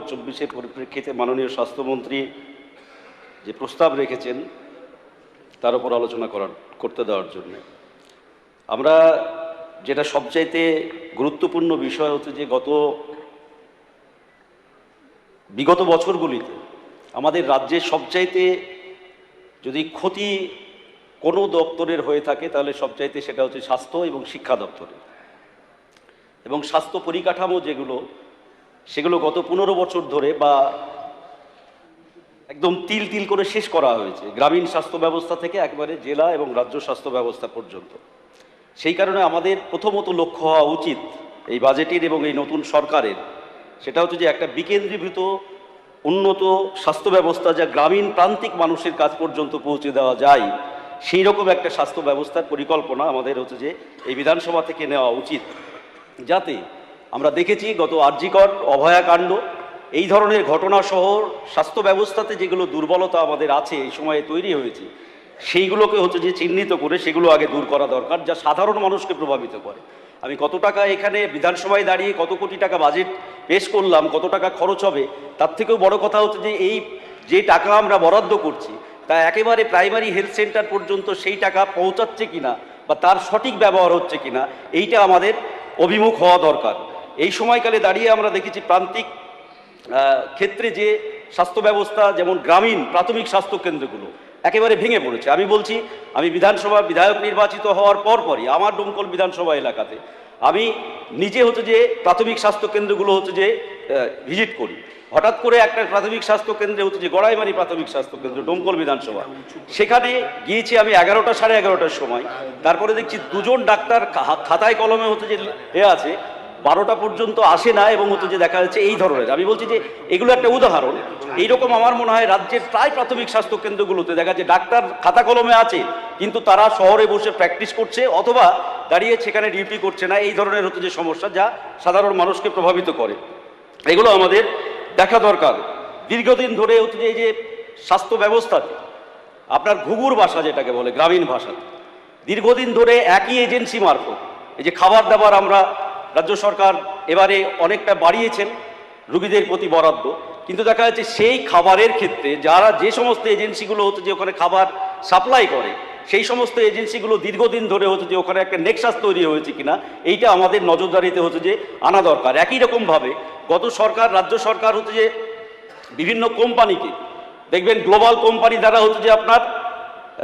2024-এর পরিপ্রেক্ষিতে মাননীয় স্বাস্থ্যমন্ত্রী যে প্রস্তাব রেখেছেন তার উপর আলোচনা করতে দেওয়ার জন্য আমরা যেটা সবচাইতে গুরুত্বপূর্ণ বিষয় হচ্ছে যে বিগত বছরগুলিতে আমাদের রাজ্যের সবচাইতে যদি ক্ষতি কোনো দপ্তরের হয়ে থাকে তাহলে সবচাইতে সেটা হচ্ছে স্বাস্থ্য এবং শিক্ষা দপ্তরের। এবং স্বাস্থ্য পরিকাঠামো সেগুলো গত 15 বছর ধরে বা একদম তিল তিল করে শেষ করা হয়েছে, গ্রামীণ স্বাস্থ্য ব্যবস্থা থেকে একবারে জেলা এবং রাজ্য স্বাস্থ্য ব্যবস্থা পর্যন্ত। সেই কারণে আমাদের প্রথমত লক্ষ্য হওয়া উচিত এই বাজেটের এবং এই নতুন সরকারের, সেটা হচ্ছে যে একটা বিকেন্দ্রীভূত উন্নত স্বাস্থ্য ব্যবস্থা যা গ্রামীণ প্রান্তিক মানুষের কাছ পর্যন্ত পৌঁছে দেওয়া যায়, সেই রকম একটা স্বাস্থ্য ব্যবস্থার পরিকল্পনা আমাদের হচ্ছে যে এই বিধানসভা থেকে নেওয়া উচিত। যাতে আমরা দেখেছি গত আরজিকর অভয়াকাণ্ড, এই ধরনের ঘটনাসহ স্বাস্থ্য ব্যবস্থাতে যেগুলো দুর্বলতা আমাদের আছে এই সময়ে তৈরি হয়েছে, সেইগুলোকে হচ্ছে যে চিহ্নিত করে সেগুলো আগে দূর করা দরকার, যা সাধারণ মানুষকে প্রভাবিত করে। আমি কত টাকা এখানে বিধানসভায় দাঁড়িয়ে কত কোটি টাকা বাজেট পেশ করলাম, কত টাকা খরচ হবে, তার থেকেও বড় কথা হচ্ছে যে এই যে টাকা আমরা বরাদ্দ করছি তা একেবারে প্রাইমারি হেলথ সেন্টার পর্যন্ত সেই টাকা পৌঁছাচ্ছে কিনা বা তার সঠিক ব্যবহার হচ্ছে কিনা, এইটা আমাদের অভিমুখ হওয়া দরকার। এই সময়কালে দাঁড়িয়ে আমরা দেখেছি প্রান্তিক ক্ষেত্রে যে স্বাস্থ্য ব্যবস্থা, যেমন গ্রামীণ প্রাথমিক স্বাস্থ্য কেন্দ্রগুলো একেবারে ভেঙে পড়েছে। আমি বলছি, আমি বিধানসভা বিধায়ক নির্বাচিত হওয়ার পরই আমার ডোমকল বিধানসভা এলাকাতে আমি নিজে হচ্ছে যে প্রাথমিক স্বাস্থ্য কেন্দ্রগুলো হচ্ছে যে ভিজিট করি। হঠাৎ করে একটা প্রাথমিক স্বাস্থ্য কেন্দ্রে হচ্ছে যে গড়াইমারি প্রাথমিক স্বাস্থ্য কেন্দ্র ডোমকল বিধানসভা, সেখানে গিয়েছি আমি 11টা সাড়ে 11টার সময়। তারপরে দেখছি দুজন ডাক্তার খাতায় কলমে হচ্ছে যে আছে, 12টা পর্যন্ত আসে না এবং হচ্ছে যে দেখা যাচ্ছে এই ধরনের। আমি বলছি যে এগুলো একটা উদাহরণ। এইরকম আমার মনে হয় রাজ্যের প্রায় প্রাথমিক স্বাস্থ্য কেন্দ্রগুলোতে দেখা যাচ্ছে ডাক্তার খাতা কলমে আছে কিন্তু তারা শহরে বসে প্র্যাকটিস করছে অথবা দাঁড়িয়ে সেখানে ডিউটি করছে না। এই ধরনের হচ্ছে যে সমস্যা যা সাধারণ মানুষকে প্রভাবিত করে, এগুলো আমাদের দেখা দরকার। দীর্ঘদিন ধরে হচ্ছে যে এই যে স্বাস্থ্য ব্যবস্থাতে আপনার ঘুঘুর বাসা যেটাকে বলে গ্রামীণ ভাষাতে, দীর্ঘদিন ধরে একই এজেন্সি মারফত এই যে খাবার দাবার আমরা রাজ্য সরকার এবারে অনেকটা বাড়িয়েছেন রুগীদের প্রতি বরাদ্দ, কিন্তু দেখা যাচ্ছে সেই খাবারের ক্ষেত্রে যে সমস্ত এজেন্সিগুলো হচ্ছে যে ওখানে খাবার সাপ্লাই করে, সেই সমস্ত এজেন্সিগুলো দীর্ঘদিন ধরে হচ্ছে যে ওখানে একটা নেক্সাস তৈরি হয়েছে কিনা এইটা আমাদের নজরদারিতে হচ্ছে যে আনা দরকার। একই রকমভাবে গত সরকার রাজ্য সরকার হচ্ছে যে বিভিন্ন কোম্পানিকে দেখবেন গ্লোবাল কোম্পানি দ্বারা হচ্ছে যে আপনার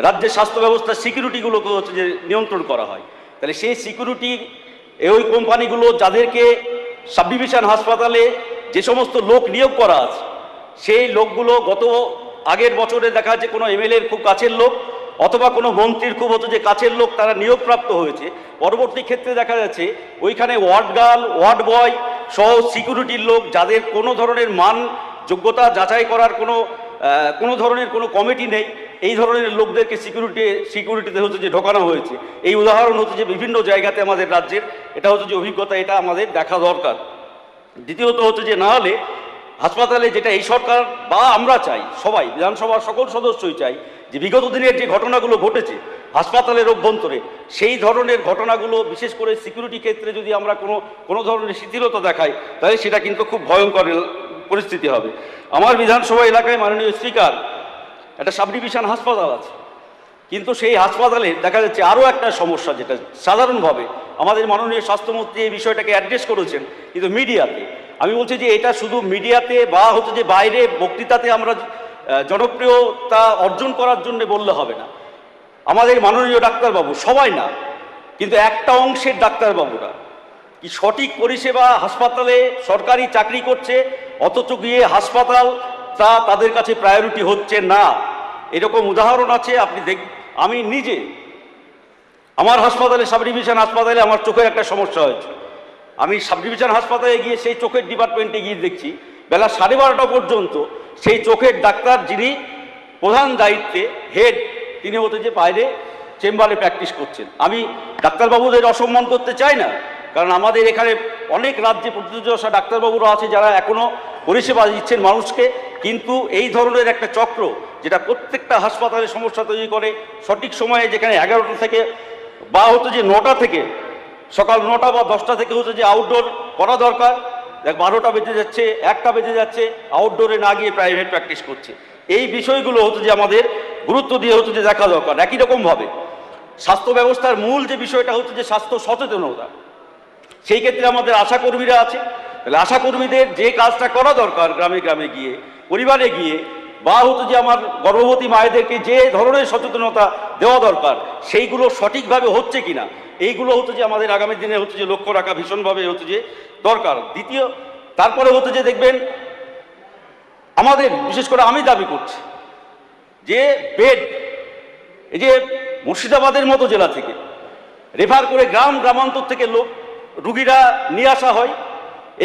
রাজ্যের স্বাস্থ্য ব্যবস্থার সিকিউরিটিগুলোকে হচ্ছে যে নিয়ন্ত্রণ করা হয়। তাহলে সেই সিকিউরিটি ওই কোম্পানিগুলো যাদেরকে সাব ডিভিশন হাসপাতালে যে সমস্ত লোক নিয়োগ করা আছে, সেই লোকগুলো আগের বছরে দেখা যাচ্ছে কোনো এমএলএর খুব কাছের লোক অথবা কোনো মন্ত্রীর খুব হচ্ছে যে কাছের লোক তারা নিয়োগপ্রাপ্ত হয়েছে। পরবর্তী ক্ষেত্রে দেখা যাচ্ছে ওইখানে ওয়ার্ড গার্ল, ওয়ার্ড বয় সহ সিকিউরিটির লোক, যাদের কোনো ধরনের মান যোগ্যতা যাচাই করার কোনো ধরনের কোনো কমিটি নেই, এই ধরনের লোকদেরকে সিকিউরিটিতে হচ্ছে যে ঢোকানো হয়েছে। এই উদাহরণ হচ্ছে যে বিভিন্ন জায়গাতে আমাদের রাজ্যের, এটা হচ্ছে যে অভিজ্ঞতা, এটা আমাদের দেখা দরকার। দ্বিতীয়ত হচ্ছে যে না হলে হাসপাতালে যেটা এই সরকার বা আমরা চাই, সবাই বিধানসভার সকল সদস্যই চাই যে বিগত দিনের যে ঘটনাগুলো ঘটেছে হাসপাতালের অভ্যন্তরে, সেই ধরনের ঘটনাগুলো বিশেষ করে সিকিউরিটি ক্ষেত্রে যদি আমরা কোনো ধরনের শিথিলতা দেখাই তাহলে সেটা কিন্তু খুব ভয়ঙ্কর পরিস্থিতি হবে। আমার বিধানসভা এলাকায় মাননীয় স্পিকার একটা সাব ডিভিশন হাসপাতাল আছে, কিন্তু সেই হাসপাতালে দেখা যাচ্ছে আরও একটা সমস্যা, যেটা সাধারণভাবে আমাদের মাননীয় স্বাস্থ্যমন্ত্রী এই বিষয়টাকে অ্যাড্রেস করেছেন, কিন্তু মিডিয়াতে আমি বলছি যে এটা শুধু মিডিয়াতে বা হচ্ছে যে বাইরে বক্তৃতাতে আমরা জনপ্রিয়তা অর্জন করার জন্য বললে হবে না। আমাদের মাননীয় ডাক্তারবাবু, সবাই না কিন্তু একটা অংশের ডাক্তারবাবুরা কি সঠিক পরিষেবা হাসপাতালে সরকারি চাকরি করছে, অথচ গিয়ে হাসপাতাল তাদের কাছে প্রায়োরিটি হচ্ছে না। এরকম উদাহরণ আছে। আমি নিজে আমার হাসপাতালে সাব ডিভিশন হাসপাতালে আমার চোখের একটা সমস্যা হয়েছে। আমি সাব ডিভিশন হাসপাতালে গিয়ে সেই চোখের ডিপার্টমেন্টে গিয়ে দেখছি বেলা 12:30 পর্যন্ত সেই চোখের ডাক্তার যিনি প্রধান দায়িত্বে হেড, তিনি হতে যে বাইরে চেম্বারে প্র্যাকটিস করছেন। আমি ডাক্তারবাবুদের অসম্মান করতে চাই না, কারণ আমাদের এখানে অনেক রাজ্যে প্রতিযোগিতা ডাক্তারবাবুরা আছে যারা এখনও পরিষেবা দিচ্ছেন মানুষকে, কিন্তু এই ধরনের একটা চক্র যেটা প্রত্যেকটা হাসপাতালে সমস্যা তৈরি করে। সঠিক সময়ে যেখানে 11টা থেকে বা হচ্ছে যে 9টা থেকে সকাল 9টা বা 10টা থেকে হচ্ছে যে আউটডোর করা দরকার, দেখ 12টা বেজে যাচ্ছে, 1টা বেজে যাচ্ছে, আউটডোরে না গিয়ে প্রাইভেট প্র্যাকটিস করছে। এই বিষয়গুলো হচ্ছে যে আমাদের গুরুত্ব দিয়ে হচ্ছে যে দেখা দরকার। একই রকমভাবে স্বাস্থ্য ব্যবস্থার মূল যে বিষয়টা হচ্ছে যে স্বাস্থ্য সচেতনতা, সেই ক্ষেত্রে আমাদের আশাকর্মীরা আছে। তাহলে আশাকর্মীদের যে কাজটা করা দরকার গ্রামে গ্রামে গিয়ে, পরিবারে গিয়ে, বা হচ্ছে যে আমার গর্ভবতী মায়েদেরকে যে ধরনের সচেতনতা দেওয়া দরকার, সেইগুলো সঠিকভাবে হচ্ছে কিনা, এইগুলো হচ্ছে যে আমাদের আগামী দিনে হচ্ছে যে লক্ষ্য রাখা ভীষণভাবে হচ্ছে যে দরকার। দ্বিতীয়, তারপরে হচ্ছে যে দেখবেন আমাদের বিশেষ করে আমি দাবি করছি যে বেড, এই যে মুর্শিদাবাদের মতো জেলা থেকে রেফার করে গ্রামান্তর থেকে রুগীরা নিয়ে আসা হয়।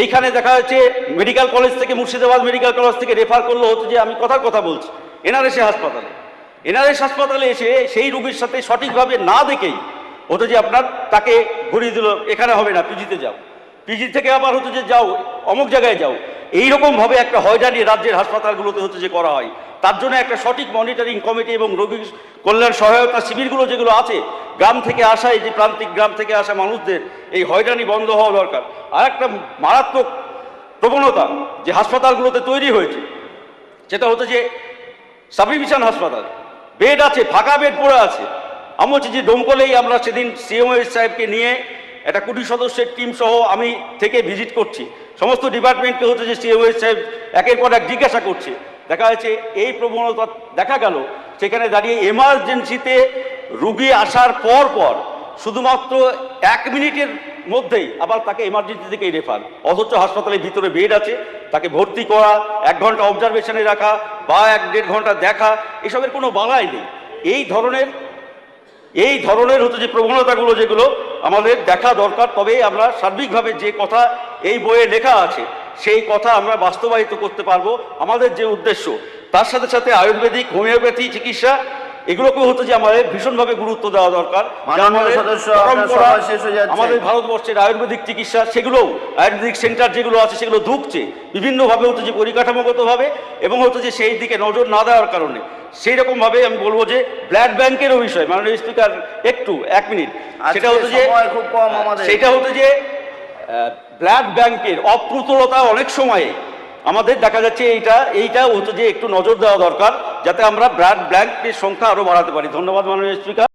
এইখানে দেখা যাচ্ছে মেডিকেল কলেজ থেকে, মুর্শিদাবাদ মেডিকেল কলেজ থেকে রেফার করলো হচ্ছে যে, আমি কথা বলছি, এনআরএস হাসপাতালে। এনআরএস হাসপাতালে এসে সেই রুগীর সাথে সঠিকভাবে না দেখেই হতো যে আপনার তাকে ঘুরিয়ে দিল, এখানে হবে না, পিজিতে যাও, পিজি থেকে আবার হতো যে যাও অমুক জায়গায় যাও। এইরকমভাবে একটা হয়রানি রাজ্যের হাসপাতালগুলোতে হচ্ছে যে করা হয়। তার জন্য একটা সঠিক মনিটরিং কমিটি এবং রোগী কল্যাণ সহায়তা শিবিরগুলো যেগুলো আছে, গ্রাম থেকে আসা, এই যে প্রান্তিক গ্রাম থেকে আসা মানুষদের এই হয়রানি বন্ধ হওয়া দরকার। আর একটা মারাত্মক প্রবণতা যে হাসপাতালগুলোতে তৈরি হয়েছে, সেটা হচ্ছে যে সাবডিভিশন হাসপাতাল, বেড আছে, ফাঁকা বেড পড়ে আছে। আমি বলছি যে ডোমকলেই আমরা সেদিন সিএমওএস সাহেবকে নিয়ে একটা 20 সদস্যের টিম সহ আমি থেকে ভিজিট করছি, সমস্ত ডিপার্টমেন্টকে হচ্ছে যে সিএমওএস সাহেব একের পর এক জিজ্ঞাসা করছে। দেখা যাচ্ছে এই প্রবণতা দেখা গেল সেখানে দাঁড়িয়ে এমার্জেন্সিতে রুগী আসার পর শুধুমাত্র 1 মিনিটের মধ্যেই আবার তাকে এমার্জেন্সি থেকেই রেফার, অথচ হাসপাতালের ভিতরে বেড আছে, তাকে ভর্তি করা, 1 ঘন্টা অবজারভেশনে রাখা বা 1-1.5 ঘন্টা দেখা, এসবের কোনো বালাই নেই। এই ধরনের হচ্ছে যে প্রবণতাগুলো যেগুলো আমাদের দেখা দরকার। তবে আমরা সার্বিকভাবে যে কথা এই বইয়ে লেখা আছে সেই কথা আমরা বাস্তবায়িত করতে পারবো। আমাদের যে উদ্দেশ্য, তার সাথে সাথে আয়ুর্বেদিক, হোমিওপ্যাথি চিকিৎসা, এগুলোকেও হচ্ছে যে আমাদের ভীষণভাবে গুরুত্ব দেওয়া দরকার। আমাদের ভারতবর্ষের আয়ুর্বেদিক চিকিৎসা, সেগুলোও আয়ুর্বেদিক সেন্টার যেগুলো আছে সেগুলো ধুঁকছে বিভিন্নভাবে হচ্ছে যে পরিকাঠামোগতভাবে, এবং হচ্ছে যে সেই দিকে নজর না দেওয়ার কারণে। সেই রকমভাবে আমি বলবো যে ব্লাড ব্যাংকেরও বিষয়, মাননীয় স্পিকার একটু 1 মিনিট, সেটা হচ্ছে যে খুব কম আমাদের, সেটা হচ্ছে যে ব্লাড ব্যাংকের অপ্রতুলতা অনেক সময়ে আমাদের দেখা যাচ্ছে। এইটা হচ্ছে যে একটু নজর দেওয়া দরকার, যাতে আমরা ব্লাড ব্যাংকের সংখ্যা আরো বাড়াতে পারি। ধন্যবাদ মাননীয় স্পিকার।